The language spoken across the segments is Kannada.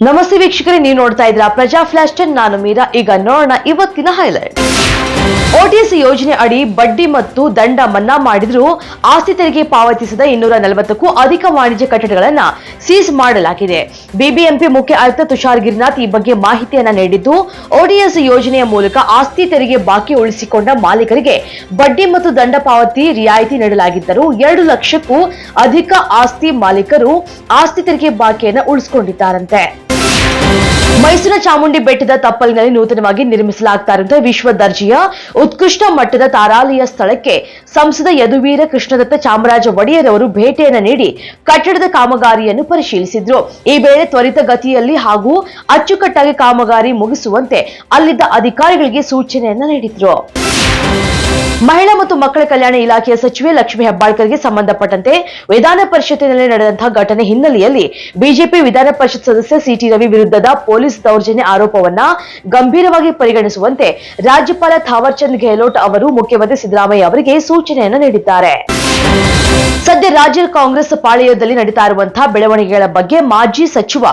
ನಮಸ್ತೆ ವೀಕ್ಷಕರೇ, ನೀವು ನೋಡ್ತಾ ಇದ್ದೀರಾ ಪ್ರಜಾ ಫ್ಲಾಶ್ 10. ನಾನು ಮೀರಾ. ಈಗ ನೋಡೋಣ ಇವತ್ತಿನ ಹೈಲೈಟ್. OTS ಯೋಜನೆ ಅಡಿ ಬಡ್ಡಿ ಮತ್ತು ದಂಡ ಮನ್ನಾ ಮಾಡಿದ್ರು ಆಸ್ತಿ ತೆರಿಗೆ ಪಾವತಿಸಿದ 240ಕ್ಕೂ ಅಧಿಕ ವಾಣಿಜ್ಯ ಕಟ್ಟಡಗಳನ್ನು ಸೀಸ್ ಮಾಡಲಾಗಿದೆ. ಬಿಬಿಎಂಪಿ ಮುಖ್ಯ ಆಯುಕ್ತ ತುಷಾರ್ ಗಿರಿನಾಥ್ ಈ ಬಗ್ಗೆ ಮಾಹಿತಿಯನ್ನ ನೀಡಿದ್ದು, OTS ಯೋಜನೆಯ ಮೂಲಕ ಆಸ್ತಿ ತೆರಿಗೆ ಬಾಕಿ ಉಳಿಸಿಕೊಂಡ ಮಾಲೀಕರಿಗೆ ಬಡ್ಡಿ ಮತ್ತು ದಂಡ ಪಾವತಿ ರಿಯಾಯಿತಿ ನೀಡಲಾಗಿದ್ದರೂ 2 ಲಕ್ಷಕ್ಕೂ ಅಧಿಕ ಆಸ್ತಿ ಮಾಲೀಕರು ಆಸ್ತಿ ತೆರಿಗೆ ಬಾಕಿಯನ್ನು ಉಳಿಸಿಕೊಂಡಿದ್ದಾರಂತೆ. ಮೈಸೂರಿನ ಚಾಮುಂಡಿ ಬೆಟ್ಟದ ತಪ್ಪಲಿನಲ್ಲಿ ನೂತನವಾಗಿ ನಿರ್ಮಿಸಲಾಗ್ತಾ ಇರುವಂತಹ ವಿಶ್ವ ದರ್ಜೆಯ ಉತ್ಕೃಷ್ಟ ಮಟ್ಟದ ತಾರಾಲಯ ಸ್ಥಳಕ್ಕೆ ಸಂಸದ ಯದುವೀರ ಕೃಷ್ಣದತ್ತ ಚಾಮರಾಜ ಒಡೆಯರ್ ಅವರು ಭೇಟಿಯನ್ನು ನೀಡಿ ಕಟ್ಟಡದ ಕಾಮಗಾರಿಯನ್ನು ಪರಿಶೀಲಿಸಿದ್ರು. ಈ ವೇಳೆ ತ್ವರಿತಗತಿಯಲ್ಲಿ ಹಾಗೂ ಅಚ್ಚುಕಟ್ಟಾಗಿ ಕಾಮಗಾರಿ ಮುಗಿಸುವಂತೆ ಅಲ್ಲಿದ್ದ ಅಧಿಕಾರಿಗಳಿಗೆ ಸೂಚನೆಯನ್ನ ನೀಡಿದ್ರು. ಮಹಿಳಾ ಮತ್ತು ಮಕ್ಕಳ ಕಲ್ಯಾಣ ಇಲಾಖೆಯ ಸಚಿವೆ ಲಕ್ಷ್ಮೀ ಹೆಬ್ಬಾಳ್ಕರ್ಗೆ ಸಂಬಂಧಪಟ್ಟಂತೆ ವಿಧಾನ ಪರಿಷತ್ತಿನಲ್ಲಿ ನಡೆದಂತಹ ಘಟನೆ ಹಿನ್ನೆಲೆಯಲ್ಲಿ ಬಿಜೆಪಿ ವಿಧಾನ ಪರಿಷತ್ ಸದಸ್ಯ ಸಿಟಿ ರವಿ ವಿರುದ್ಧದ ಪೊಲೀಸ್ ದೌರ್ಜನ್ಯ ಆರೋಪವನ್ನ ಗಂಭೀರವಾಗಿ ಪರಿಗಣಿಸುವಂತೆ ರಾಜ್ಯಪಾಲ ಥಾವರ್ ಚಂದ್ ಗೆಹ್ಲೋಟ್ ಅವರು ಮುಖ್ಯಮಂತ್ರಿ ಸಿದ್ದರಾಮಯ್ಯ ಅವರಿಗೆ ಸೂಚನೆಯನ್ನು ನೀಡಿದ್ದಾರೆ. ಸದ್ಯ ರಾಜ್ಯ ಕಾಂಗ್ರೆಸ್ ಪಾಳೆಯದಲ್ಲಿ ನಡೀತಾ ಇರುವಂತಹ ಬೆಳವಣಿಗೆಗಳ ಬಗ್ಗೆ ಮಾಜಿ ಸಚಿವ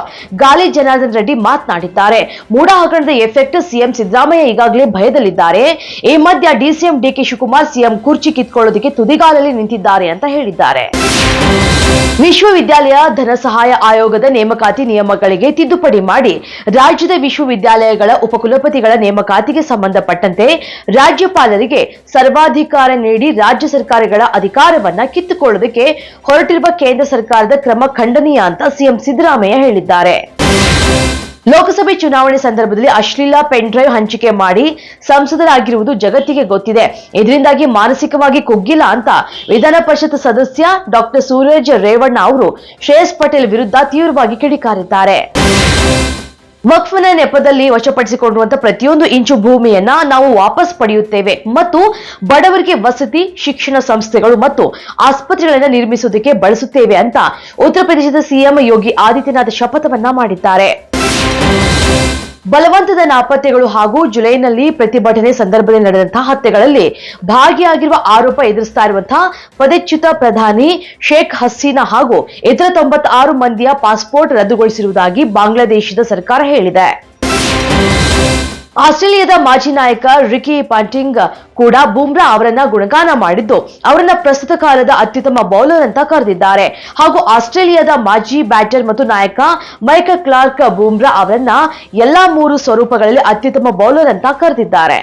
ಗಾಲಿ ಜನಾರ್ದನ್ ರೆಡ್ಡಿ ಮಾತನಾಡಿದ್ದಾರೆ. ಮೂಡ ಹಗರಣದ ಎಫೆಕ್ಟ್ ಸಿಎಂ ಸಿದ್ದರಾಮಯ್ಯ ಈಗಾಗಲೇ ಭಯದಲ್ಲಿದ್ದಾರೆ. ಈ ಮಧ್ಯ ಡಿಸಿಎಂ ಡಿಕೆ ಶಿವಕುಮಾರ್ ಸಿಎಂ ಕುರ್ಚಿ ಕಿತ್ಕೊಳ್ಳೋದಕ್ಕೆ ತುದಿಗಾಲಲ್ಲಿ ನಿಂತಿದ್ದಾರೆ ಅಂತ ಹೇಳಿದ್ದಾರೆ. ವಿಶ್ವವಿದ್ಯಾಲಯ ಧನ ಸಹಾಯ ಆಯೋಗದ ನೇಮಕಾತಿ ನಿಯಮಗಳಿಗೆ ತಿದ್ದುಪಡಿ ಮಾಡಿ ರಾಜ್ಯದ ವಿಶ್ವವಿದ್ಯಾಲಯಗಳ ಉಪಕುಲಪತಿಗಳ ನೇಮಕಾತಿಗೆ ಸಂಬಂಧಪಟ್ಟಂತೆ ರಾಜ್ಯಪಾಲರಿಗೆ ಸರ್ವಾಧಿಕಾರ ನೀಡಿ ರಾಜ್ಯ ಸರ್ಕಾರಗಳ ಅಧಿಕಾರವನ್ನ ಕಿತ್ತುಕೊಳ್ಳುವುದಕ್ಕೆ ಹೊರಟಿರುವ ಕೇಂದ್ರ ಸರ್ಕಾರದ ಕ್ರಮ ಖಂಡನೀಯ ಅಂತ ಸಿಎಂ ಸಿದ್ದರಾಮಯ್ಯ ಹೇಳಿದ್ದಾರೆ. ಲೋಕಸಭೆ ಚುನಾವಣೆ ಸಂದರ್ಭದಲ್ಲಿ ಅಶ್ಲೀಲ ಪೆನ್ ಡ್ರೈವ್ ಹಂಚಿಕೆ ಮಾಡಿ ಸಂಸದರಾಗಿರುವುದು ಜಗತ್ತಿಗೆ ಗೊತ್ತಿದೆ. ಇದರಿಂದಾಗಿ ಮಾನಸಿಕವಾಗಿ ಕುಗ್ಗಿಲ್ಲ ಅಂತ ವಿಧಾನ ಪರಿಷತ್ ಸದಸ್ಯ ಡಾಕ್ಟರ್ ಸೂರಜ್ ರೇವಣ್ಣ ಅವರು ಶ್ರೇಯಸ್ ಪಟೇಲ್ ವಿರುದ್ಧ ತೀವ್ರವಾಗಿ ಕಿಡಿಕಾರಿದ್ದಾರೆ. ವಕ್ಫ್ನ ನೆಪದಲ್ಲಿ ವಶಪಡಿಸಿಕೊಂಡಿರುವಂತಹ ಪ್ರತಿಯೊಂದು ಇಂಚು ಭೂಮಿಯನ್ನ ನಾವು ವಾಪಸ್ ಪಡೆಯುತ್ತೇವೆ ಮತ್ತು ಬಡವರಿಗೆ ವಸತಿ, ಶಿಕ್ಷಣ ಸಂಸ್ಥೆಗಳು ಮತ್ತು ಆಸ್ಪತ್ರೆಗಳನ್ನು ನಿರ್ಮಿಸುವುದಕ್ಕೆ ಬಳಸುತ್ತೇವೆ ಅಂತ ಉತ್ತರ ಪ್ರದೇಶದ ಸಿಎಂ ಯೋಗಿ ಆದಿತ್ಯನಾಥ್ ಶಪಥವನ್ನ ಮಾಡಿದ್ದಾರೆ. ಬಲವಂತದ ನಾಪತ್ತೆಗಳು ಹಾಗೂ ಜುಲೈನಲ್ಲಿ ಪ್ರತಿಭಟನೆ ಸಂದರ್ಭದಲ್ಲಿ ನಡೆದಂತಹ ಹತ್ಯೆಗಳಲ್ಲಿ ಭಾಗಿಯಾಗಿರುವ ಆರೋಪ ಎದುರಿಸ್ತಾ ಇರುವಂತಹ ಪದಚ್ಯುತ ಪ್ರಧಾನಿ ಶೇಖ್ ಹಸೀನಾ ಹಾಗೂ ಇತರ 96 ಮಂದಿಯ ಪಾಸ್ಪೋರ್ಟ್ ರದ್ದುಗೊಳಿಸಿರುವುದಾಗಿ ಬಾಂಗ್ಲಾದೇಶದ ಸರ್ಕಾರ ಹೇಳಿದೆ. ಆಸ್ಟ್ರೇಲಿಯಾದ ಮಾಜಿ ನಾಯಕ ರಿಕಿ ಪಾಂಟಿಂಗ್ ಕೂಡ ಬುಮ್ರಾ ಅವರನ್ನ ಗುಣಗಾನ ಮಾಡಿದ್ದು, ಅವರನ್ನ ಪ್ರಸ್ತುತ ಕಾಲದ ಅತ್ಯುತ್ತಮ ಬೌಲರ್ ಅಂತ ಕರೆದಿದ್ದಾರೆ. ಹಾಗೂ ಆಸ್ಟ್ರೇಲಿಯಾದ ಮಾಜಿ ಬ್ಯಾಟರ್ ಮತ್ತು ನಾಯಕ ಮೈಕಲ್ ಕ್ಲಾರ್ಕ್ ಬುಮ್ರಾ ಅವರನ್ನ ಎಲ್ಲಾ 3 ಸ್ವರೂಪಗಳಲ್ಲಿ ಅತ್ಯುತ್ತಮ ಬೌಲರ್ ಅಂತ ಕರೆದಿದ್ದಾರೆ.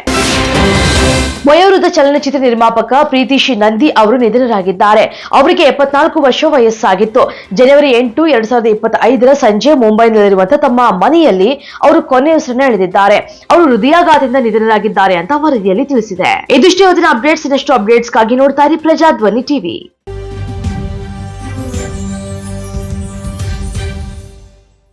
ವಯೋವೃದ್ಧ ಚಲನಚಿತ್ರ ನಿರ್ಮಾಪಕ ಪ್ರೀತಿಶಿ ನಂದಿ ಅವರು ನಿಧನರಾಗಿದ್ದಾರೆ. ಅವರಿಗೆ 74 ವರ್ಷ ವಯಸ್ಸಾಗಿತ್ತು. ಜನವರಿ 8, 2025 ಸಂಜೆ ಮುಂಬೈನಲ್ಲಿರುವಂತಹ ತಮ್ಮ ಮನೆಯಲ್ಲಿ ಅವರು ಕೊನೆಯುಸಿರನ್ನು ಎಳೆದಿದ್ದಾರೆ. ಅವರು ಹೃದಯಾಘಾತದಿಂದ ನಿಧನರಾಗಿದ್ದಾರೆ ಅಂತ ವರದಿಯಲ್ಲಿ ತಿಳಿಸಿದೆ. ಇದಿಷ್ಟು ಇವತ್ತಿನ ಅಪ್ಡೇಟ್ಸ್. ಇನ್ನಷ್ಟು ಅಪ್ಡೇಟ್ಸ್ಗಾಗಿ ನೋಡ್ತಾ ಇರಿ ಪ್ರಜಾಧ್ವನಿ ಟಿವಿ.